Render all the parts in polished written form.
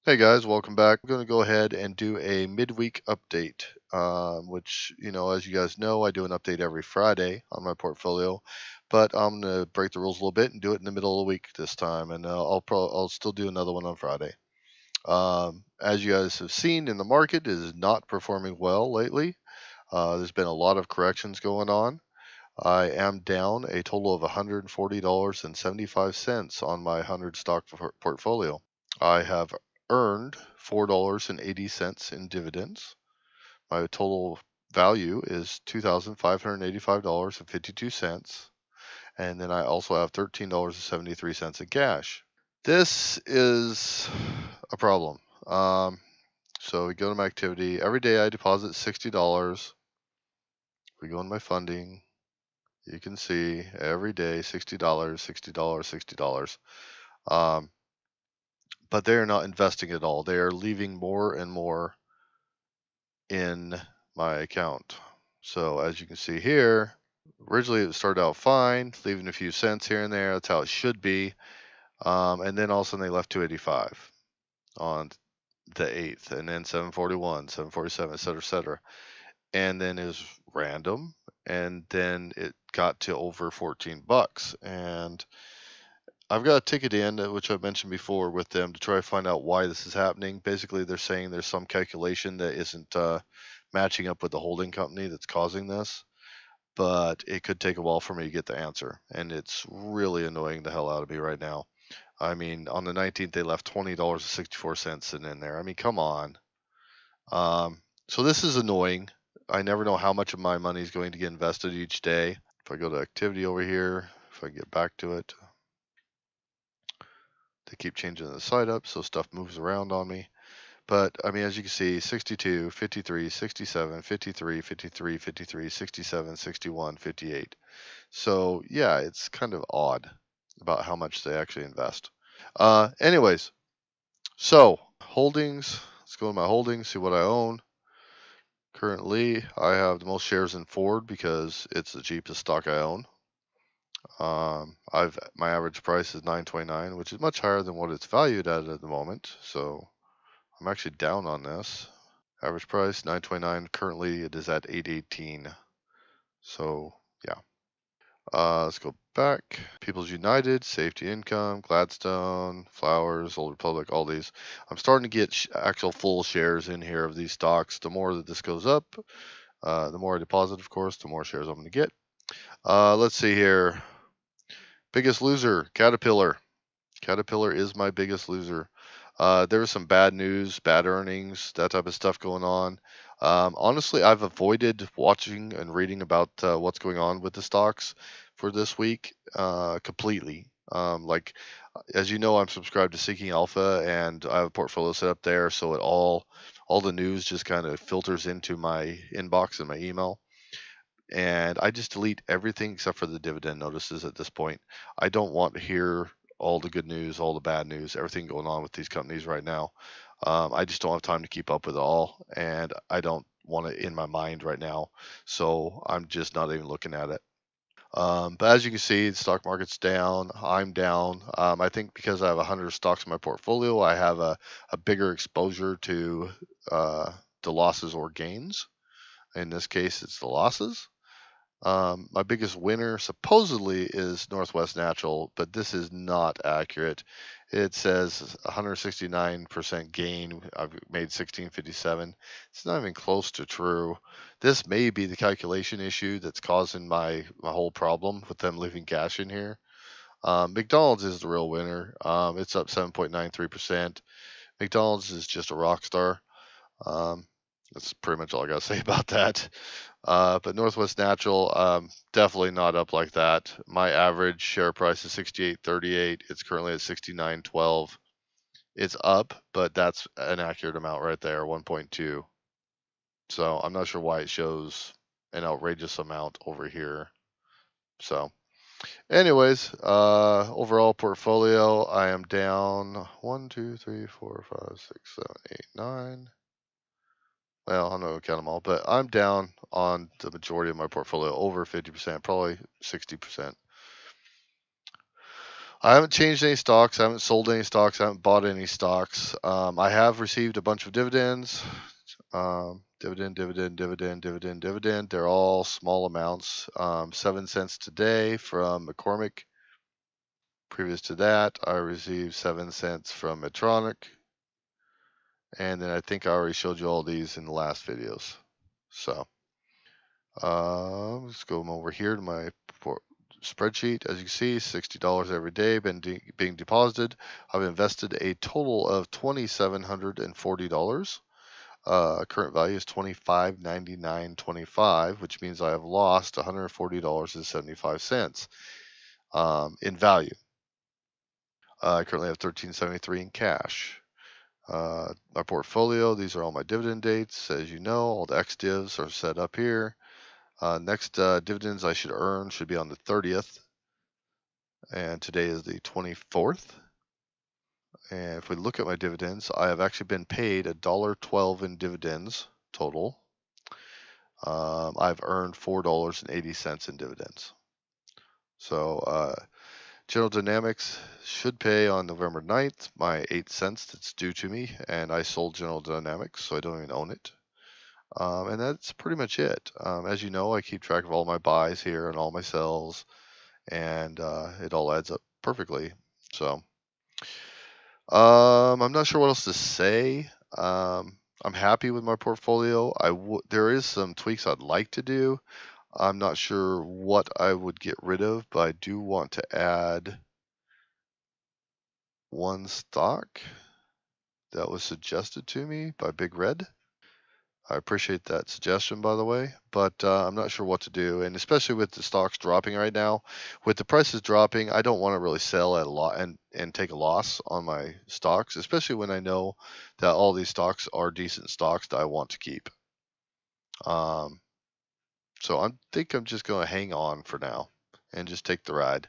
Hey guys, welcome back. I'm going to go ahead and do a midweek update, which, as you guys know, I do an update every Friday on my portfolio, but I'm going to break the rules a little bit and do it in the middle of the week this time, and I'll still do another one on Friday. As you guys have seen in the market, it is not performing well lately. There's been a lot of corrections going on. I am down a total of $140.75 on my 100 stock portfolio. I have earned $4.80 in dividends. My total value is $2,585.52. And then I also have $13.73 in cash. This is a problem. So we go to my activity. Every day I deposit $60. We go in my funding. You can see every day $60, $60, $60. But they are not investing at all. They are leaving more and more in my account. So as you can see here, originally it started out fine, leaving a few cents here and there. That's how it should be. And then all of a sudden they left 285 on the 8th, and then 741, 747, et cetera, et cetera. And then it was random, and then it got to over 14 bucks. And I've got a ticket in, which I've mentioned before, with them to try to find out why this is happening. Basically, they're saying there's some calculation that isn't matching up with the holding company that's causing this, but it could take a while for me to get the answer. And it's really annoying the hell out of me right now. I mean, on the 19th, they left $20.64 sitting in there. I mean, come on. So this is annoying. I never know how much of my money is going to get invested each day. If I go to activity over here, if I get back to it, they keep changing the site up, so stuff moves around on me. But I mean, as you can see, 62, 53, 67, 53, 53, 53, 67, 61, 58. So yeah, it's kind of odd about how much they actually invest. Anyways, so holdings. Let's go to my holdings, see what I own. Currently, I have the most shares in Ford because it's the cheapest stock I own. My average price is $9.29, which is much higher than what it's valued at the moment. So I'm actually down on this. Average price $9.29. Currently, it is at $8.18. So yeah. Let's go back. People's United, Safety Income, Gladstone, Flowers, Old Republic, all these. I'm starting to get actual full shares in here of these stocks. The more that this goes up, the more I deposit, of course, the more shares I'm going to get. Let's see here. Biggest loser, Caterpillar. Caterpillar is my biggest loser. There was some bad news, bad earnings, that type of stuff going on. Honestly, I've avoided watching and reading about what's going on with the stocks for this week completely. Like, as you know, I'm subscribed to Seeking Alpha, and I have a portfolio set up there, so all the news just kind of filters into my inbox and my email. And I just delete everything except for the dividend notices at this point. I don't want to hear all the good news, all the bad news, everything going on with these companies right now. I just don't have time to keep up with it all, and I don't want it in my mind right now. So I'm just not even looking at it. But as you can see, the stock market's down. I'm down. I think because I have 100 stocks in my portfolio, I have a bigger exposure to the losses or gains. In this case, it's the losses. My biggest winner supposedly is Northwest Natural, but this is not accurate. It says 169% gain. I've made 1657. It's not even close to true. This may be the calculation issue that's causing my whole problem with them leaving cash in here. McDonald's is the real winner. It's up 7.93%. McDonald's is just a rock star. That's pretty much all I got to say about that. But Northwest Natural, definitely not up like that. My average share price is 68.38. It's currently at 69.12. It's up, but that's an accurate amount right there, 1.2. So I'm not sure why it shows an outrageous amount over here. So, anyways, overall portfolio, I am down 1, 2, 3, 4, 5, 6, 7, 8, 9. Well, I'm not gonna count them all, but I'm down on the majority of my portfolio, over 50%, probably 60%. I haven't changed any stocks. I haven't sold any stocks. I haven't bought any stocks. I have received a bunch of dividends. Dividend. They're all small amounts. 7 cents today from McCormick. Previous to that, I received 7 cents from Medtronic. And then I think I already showed you all these in the last videos. So let's go over here to my spreadsheet. As you can see, $60 every day being deposited. I've invested a total of $2,740. Current value is $25.99.25, which means I have lost $140.75 in value. I currently have $13.73 in cash. My portfolio, these are all my dividend dates. As you know, all the ex-divs are set up here. Next dividends I should earn should be on the 30th, and today is the 24th. And if we look at my dividends, I have actually been paid $1.12 in dividends total. I've earned $4.80 in dividends. So General Dynamics should pay on November 9th my 8 cents that's due to me, and I sold General Dynamics, so I don't even own it. And that's pretty much it. As you know, I keep track of all my buys here and all my sells, and it all adds up perfectly. So I'm not sure what else to say. I'm happy with my portfolio. There is some tweaks I'd like to do. I'm not sure what I would get rid of, but I do want to add one stock that was suggested to me by Big Red. I appreciate that suggestion, by the way, but I'm not sure what to do. And especially with the stocks dropping right now, with the prices dropping, I don't want to really sell at a lot and take a loss on my stocks, especially when I know that all these stocks are decent stocks that I want to keep. So I think I'm just going to hang on for now and just take the ride.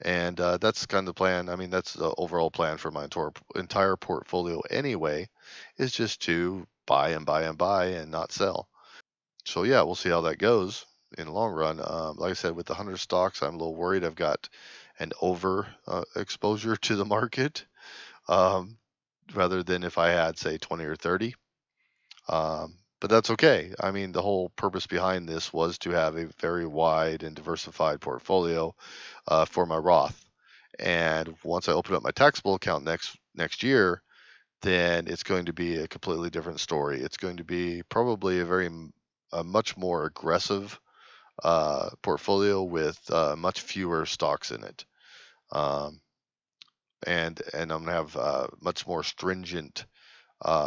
And that's kind of the plan. I mean, that's the overall plan for my entire portfolio anyway, is just to buy and buy and buy and not sell. So yeah, we'll see how that goes in the long run. Like I said, with the 100 stocks, I'm a little worried. I've got an over exposure to the market rather than if I had, say, 20 or 30. But that's okay. I mean, the whole purpose behind this was to have a very wide and diversified portfolio for my Roth. And once I open up my taxable account next year, then it's going to be a completely different story. It's going to be probably a much more aggressive portfolio with much fewer stocks in it, and I'm gonna have much more stringent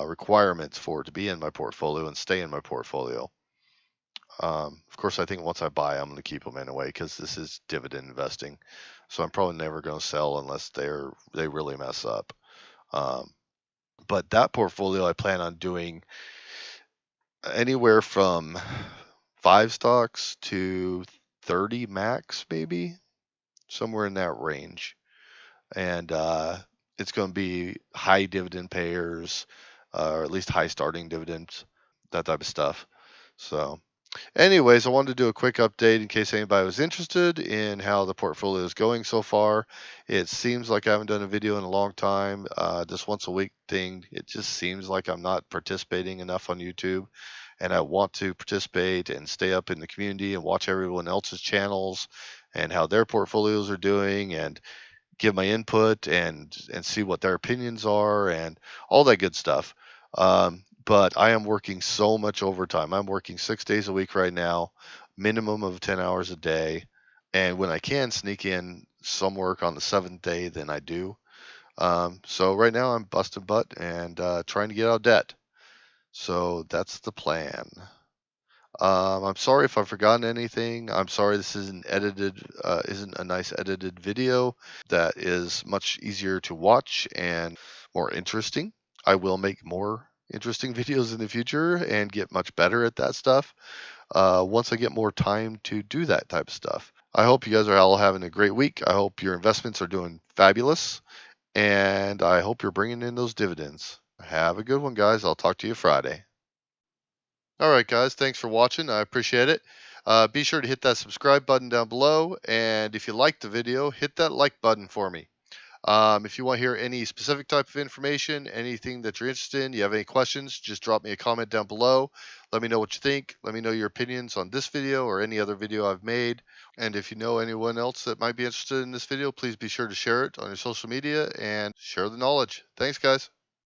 requirements for it to be in my portfolio and stay in my portfolio. Of course, I think once I buy, I'm going to keep them anyway because this is dividend investing. So I'm probably never going to sell unless they really mess up. But that portfolio, I plan on doing anywhere from 5 stocks to 30 max, maybe somewhere in that range. And it's going to be high dividend payers, or at least high starting dividends, that type of stuff. So anyways, I wanted to do a quick update in case anybody was interested in how the portfolio is going so far. It seems like I haven't done a video in a long time. This once a week thing, it just seems like I'm not participating enough on YouTube. And I want to participate and stay up in the community and watch everyone else's channels and how their portfolios are doing and give my input and see what their opinions are and all that good stuff. But I am working so much overtime. I'm working 6 days a week right now, minimum of 10 hours a day. And when I can sneak in some work on the 7th day, then I do. So right now I'm busting butt and trying to get out of debt. So that's the plan. I'm sorry if I've forgotten anything. I'm sorry this isn't a nice edited video that is much easier to watch and more interesting. I will make more interesting videos in the future and get much better at that stuff once I get more time to do that type of stuff. I hope you guys are all having a great week. I hope your investments are doing fabulous, and I hope you're bringing in those dividends. Have a good one, guys. I'll talk to you Friday. All right, guys. Thanks for watching. I appreciate it. Be sure to hit that subscribe button down below. And if you liked the video, hit that like button for me. If you want to hear any specific type of information, anything that you're interested in, you have any questions, just drop me a comment down below. Let me know what you think. Let me know your opinions on this video or any other video I've made. And if you know anyone else that might be interested in this video, please be sure to share it on your social media and share the knowledge. Thanks, guys.